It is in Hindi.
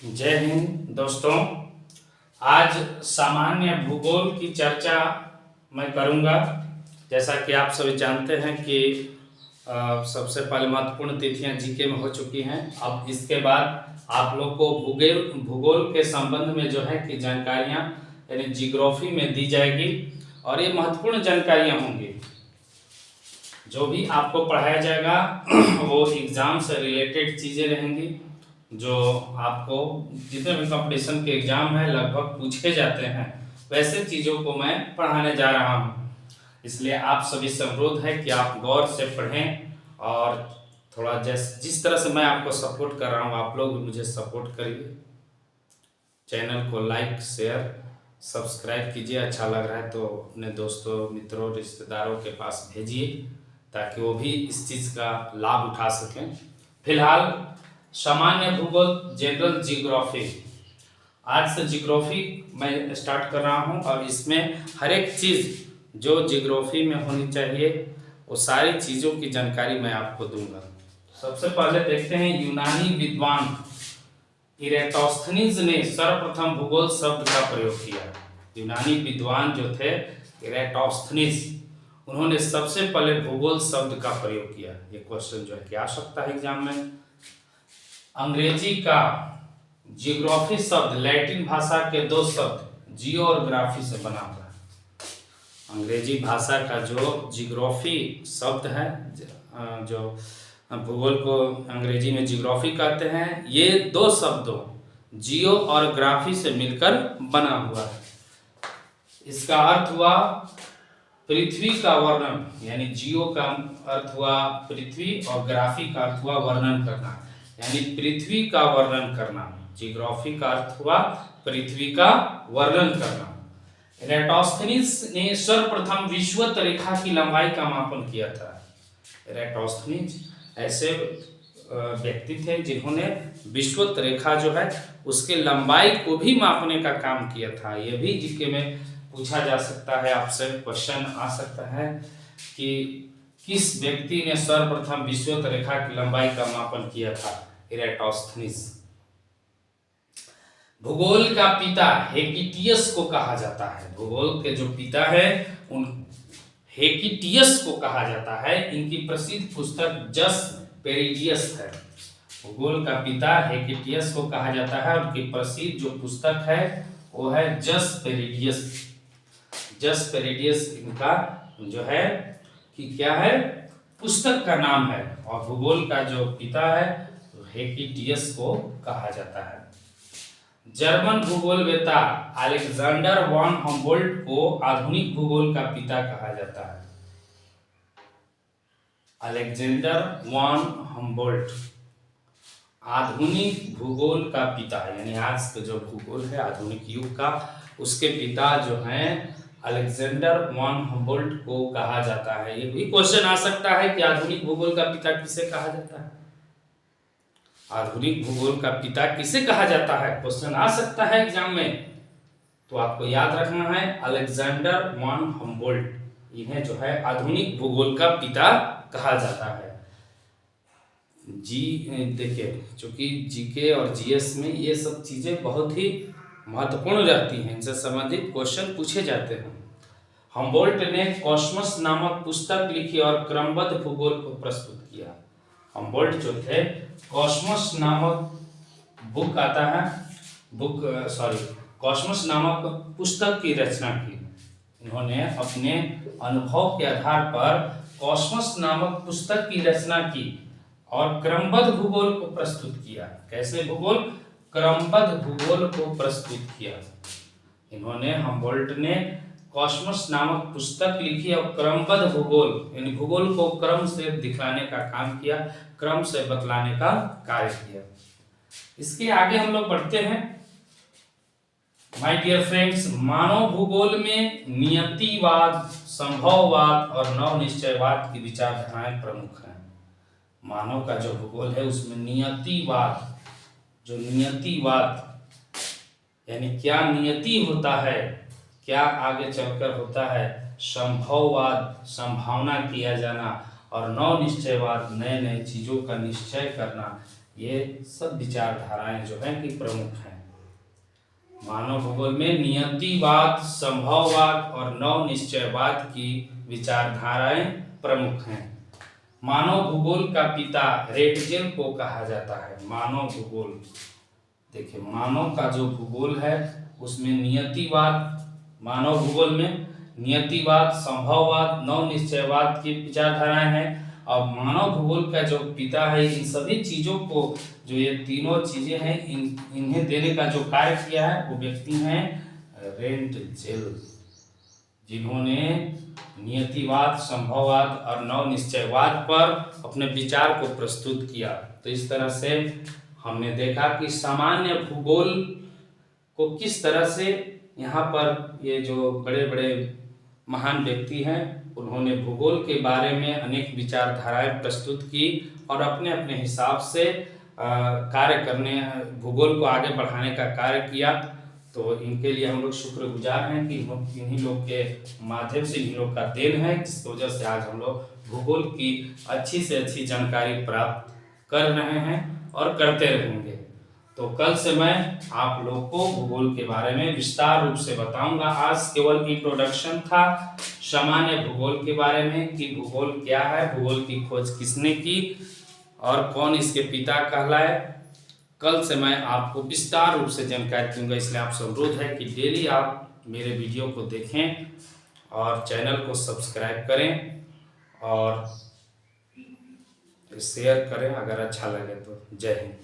जय हिंद दोस्तों। आज सामान्य भूगोल की चर्चा मैं करूंगा। जैसा कि आप सभी जानते हैं कि सबसे पहले महत्वपूर्ण तिथियां जीके में हो चुकी हैं। अब इसके बाद आप लोग को भूगोल के संबंध में जो है कि जानकारियां यानी जियोग्राफी में दी जाएगी और ये महत्वपूर्ण जानकारियां होंगी। जो भी आपको पढ़ाया जाएगा वो एग्जाम से रिलेटेड चीज़ें रहेंगी, जो आपको जितने भी कंपटीशन के एग्जाम है लगभग पूछे जाते हैं, वैसे चीज़ों को मैं पढ़ाने जा रहा हूँ। इसलिए आप सभी से अनुरोध है कि आप गौर से पढ़ें और थोड़ा जिस तरह से मैं आपको सपोर्ट कर रहा हूँ आप लोग भी मुझे सपोर्ट करिए। चैनल को लाइक शेयर सब्सक्राइब कीजिए। अच्छा लग रहा है तो अपने दोस्तों मित्रों रिश्तेदारों के पास भेजिए ताकि वो भी इस चीज़ का लाभ उठा सकें। फिलहाल सामान्य भूगोल जनरल जियोग्राफी, आज से जियोग्राफी मैं स्टार्ट कर रहा हूं और इसमें हर एक चीज़ जो जियोग्राफी में होनी चाहिए वो सारी चीज़ों की जानकारी मैं आपको दूंगा। सबसे पहले देखते हैं यूनानी विद्वान इरेटोस्थनीज ने सर्वप्रथम भूगोल शब्द का प्रयोग किया। यूनानी विद्वान जो थे इरेटोस्थनीज, उन्होंने सबसे पहले भूगोल शब्द का प्रयोग किया। ये क्वेश्चन जो है कि आ सकता है एग्जाम में। अंग्रेजी का जियोग्राफी शब्द लैटिन भाषा के दो शब्द जियो और ग्राफी से बना हुआ है। अंग्रेजी भाषा का जो जियोग्राफी शब्द है, जो भूगोल को अंग्रेजी में जियोग्राफी कहते हैं, ये दो शब्दों जियो और ग्राफी से मिलकर बना हुआ है। इसका अर्थ हुआ पृथ्वी का वर्णन, यानी जियो का अर्थ हुआ पृथ्वी और ग्राफी का अर्थ हुआ वर्णन करना, यानी पृथ्वी का वर्णन करना। जियोग्राफी का अर्थ हुआ पृथ्वी का वर्णन करना। इरेटोस्थनीज ने सर्वप्रथम विषुवत रेखा की लंबाई का मापन किया था। इरेटोस्थनीज ऐसे व्यक्ति थे जिन्होंने विषुवत रेखा जो है उसके लंबाई को भी मापने का काम किया था। यह भी जीके में पूछा जा सकता है, आपसे क्वेश्चन आ सकता है कि किस व्यक्ति ने सर्वप्रथम विषुवत रेखा की लंबाई का मापन किया था। इरेटोस्थनीज। भूगोल का पिता हेकिटियस को कहा जाता है। भूगोल के जो पिता है उन हेकिटियस को कहा जाता है। इनकी प्रसिद्ध पुस्तक जस पेरिडियस है। भूगोल का पिता हेकिटियस को कहा जाता है। उनकी प्रसिद्ध जो पुस्तक है वो है जस पेरिडियस। जस पेरिडियस इनका जो है कि क्या है, पुस्तक का नाम है। और भूगोल का जो पिता है हेकिटियस को कहा जाता है। जर्मन भूगोलवेत्ता अलेक्जेंडर वॉन हम्बोल्ट को आधुनिक भूगोल का पिता कहा जाता है। अलेक्जेंडर वॉन हम्बोल्ट आधुनिक भूगोल का पिता, यानी आज का जो भूगोल है आधुनिक युग का, उसके पिता जो हैं अलेक्जेंडर वॉन हम्बोल्ट को कहा जाता है। ये भी क्वेश्चन आ सकता है कि आधुनिक भूगोल का पिता किसे कहा जाता है। आधुनिक भूगोल का पिता किसे कहा जाता है, क्वेश्चन आ सकता है एग्जाम में। तो आपको याद रखना है अलेक्जेंडर वॉन हम्बोल्ट, इन्हें जो है आधुनिक भूगोल का पिता कहा जाता है। देखिए, चूंकि जीके और जीएस में ये सब चीजें बहुत ही महत्वपूर्ण रहती हैं, इनसे संबंधित क्वेश्चन पूछे जाते हैं। हम्बोल्ट ने कॉस्मस नामक पुस्तक लिखी और क्रमबद्ध भूगोल को प्रस्तुत किया। हम्बोल्ट जो थे कॉस्मस नामक बुक आता है, कॉस्मस नामक पुस्तक की रचना की। इन्होंने अपने अनुभव के आधार पर कॉस्मस नामक पुस्तक की रचना की और क्रमबद्ध भूगोल को प्रस्तुत किया। कैसे भूगोल? क्रमबद्ध भूगोल को प्रस्तुत किया। इन्होंने हम्बोल्ट ने कॉस्मस नामक पुस्तक लिखी और क्रमबद्ध भूगोल, यानी भूगोल को क्रम से दिखलाने का काम किया, क्रम से बतलाने का कार्य किया। इसके आगे हम लोग बढ़ते हैं। माय डियर फ्रेंड्स, मानव भूगोल में नियतिवाद, संभववाद और नवनिश्चयवाद की विचारधाराएं प्रमुख हैं। मानव का जो भूगोल है उसमें नियतिवाद, जो नियतिवाद यानी क्या नियति होता है, क्या आगे चलकर होता है, संभववाद, संभावना किया जाना, और नव निश्चयवाद, नए नए चीजों का निश्चय करना, ये सब विचारधाराएं जो हैं कि प्रमुख हैं। मानव भूगोल में नियतिवाद, संभववाद और नव निश्चयवाद की विचारधाराएं प्रमुख हैं। मानव भूगोल का पिता रेटजेल को कहा जाता है। मानव भूगोल, देखिए मानव का जो भूगोल है उसमें नियतिवाद, मानव भूगोल में नियतिवाद, संभववाद, नव निश्चयवाद की विचारधाराएं हैं। और मानव भूगोल का जो पिता है, इन सभी चीजों को, जो ये तीनों चीजें हैं, इन्हें देने का जो कार्य किया है वो व्यक्ति हैं रेटजेल, जिन्होंने नियतिवाद, संभववाद और नव निश्चयवाद पर अपने विचार को प्रस्तुत किया। तो इस तरह से हमने देखा कि सामान्य भूगोल को किस तरह से यहाँ पर ये जो बड़े बड़े महान व्यक्ति हैं उन्होंने भूगोल के बारे में अनेक विचारधाराएं प्रस्तुत की और अपने अपने हिसाब से कार्य करने, भूगोल को आगे बढ़ाने का कार्य किया। तो इनके लिए हम लोग शुक्रगुजार हैं कि इन्हीं लोग के माध्यम से, इन्हीं लोग का देन है, जिसकी वजह से आज हम लोग भूगोल की अच्छी से अच्छी जानकारी प्राप्त कर रहे हैं और करते रहेंगे। तो कल से मैं आप लोग को भूगोल के बारे में विस्तार रूप से बताऊंगा। आज केवल इंट्रोडक्शन था सामान्य भूगोल के बारे में कि भूगोल क्या है, भूगोल की खोज किसने की और कौन इसके पिता कहलाए। कल से मैं आपको विस्तार रूप से जानकारी दूंगा, इसलिए आपसे अनुरोध है कि डेली आप मेरे वीडियो को देखें और चैनल को सब्सक्राइब करें और शेयर करें अगर अच्छा लगे तो। जय हिंद।